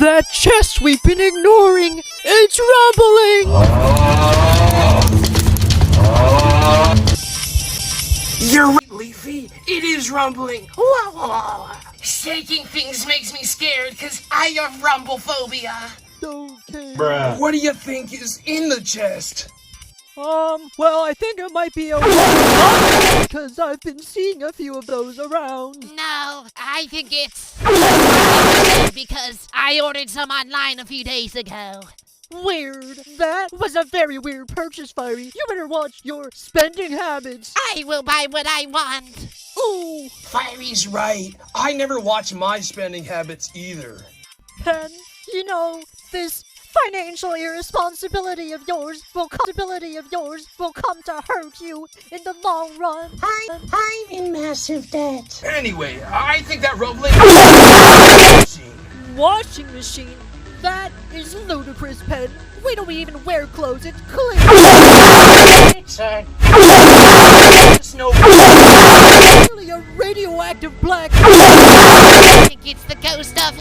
That chest we've been ignoring! It's rumbling! You're right, Leafy. It is rumbling. Whoa, whoa. Shaking things makes me scared because I have rumblephobia. Okay. Bruh. What do you think is in the chest? Well, I think it might be a because I've been seeing a few of those around. No, I think it's because I ordered some online a few days ago. Weird. That was a very weird purchase, Fiery. You better watch your spending habits. I will buy what I want. Ooh. Fiery's right. I never watch my spending habits either. And, you know, this financial irresponsibility of yours will come to hurt you in the long run. I'm in massive debt. Anyway, I think that rumbling... Washing machine? That is ludicrous, Pen. We don't even wear clothes, it's clean. It's no... Really a radioactive black... I think it's the ghost of...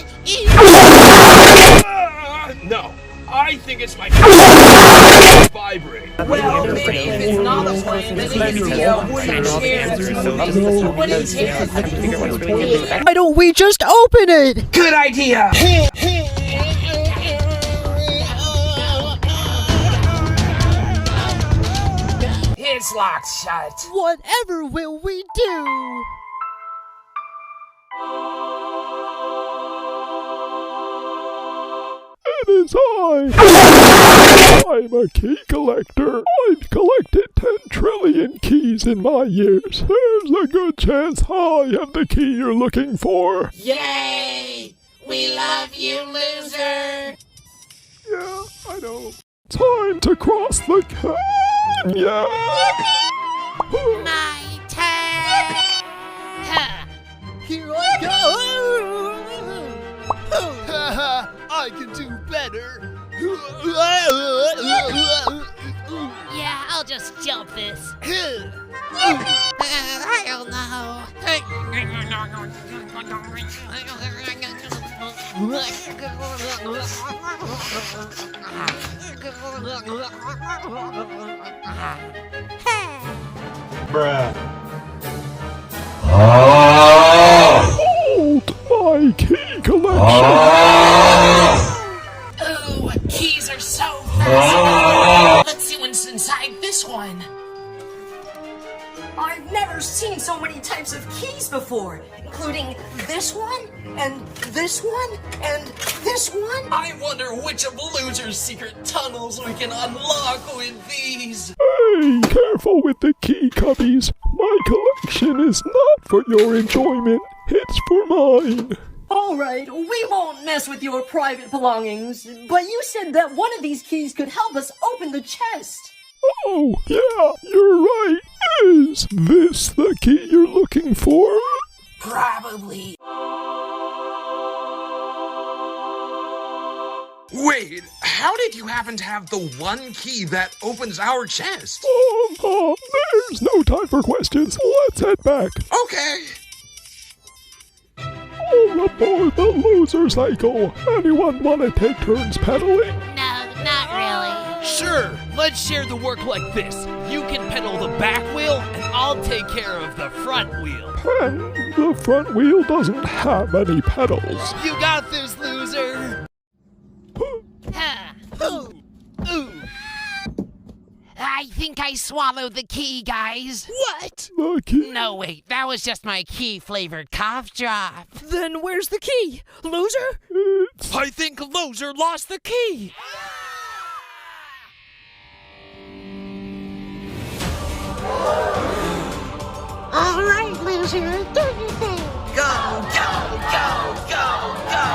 No, I think it's my... vibrate. Well, maybe if it's not a plane, then it could be a wooden chair. Why don't we just open it? Good idea! It's locked shut. Whatever will we do? It is I! I'm a key collector. I've collected 10 trillion keys in my years. There's a good chance I have the key you're looking for. Yay! We love you, loser! Yeah, I know. Time to cross the canyon! My turn! Huh. Here I go! I can do better. Yeah, I'll just jump this. I don't know. Bruh. Hold my key collection! Ooh, keys are so fast. Let's see what's inside this one. I've never seen so many types of keys before, including this one, and this one, and this one. I wonder which of Loser's secret tunnels we can unlock with these. Hey, careful with the key cubbies. My collection is not for your enjoyment. It's for mine. Alright, we won't mess with your private belongings, but you said that one of these keys could help us open the chest. Oh, yeah, you're right. Is this the key you're looking for? Probably. Wait, how did you happen to have the one key that opens our chest? There's no time for questions. Let's head back. Okay. All aboard the loser cycle. Anyone want to take turns pedaling? No, not really. Sure, let's share the work like this. You can pedal the back wheel, and I'll take care of the front wheel. And the front wheel doesn't have any pedals. You got this, loser! Huh. Ooh. Ooh. I think I swallowed the key, guys. What? The key? No, wait, that was just my key-flavored cough drop. Then where's the key? Loser? It's... I think loser lost the key. Alright, loser, do your thing. Go, go, go, go, go,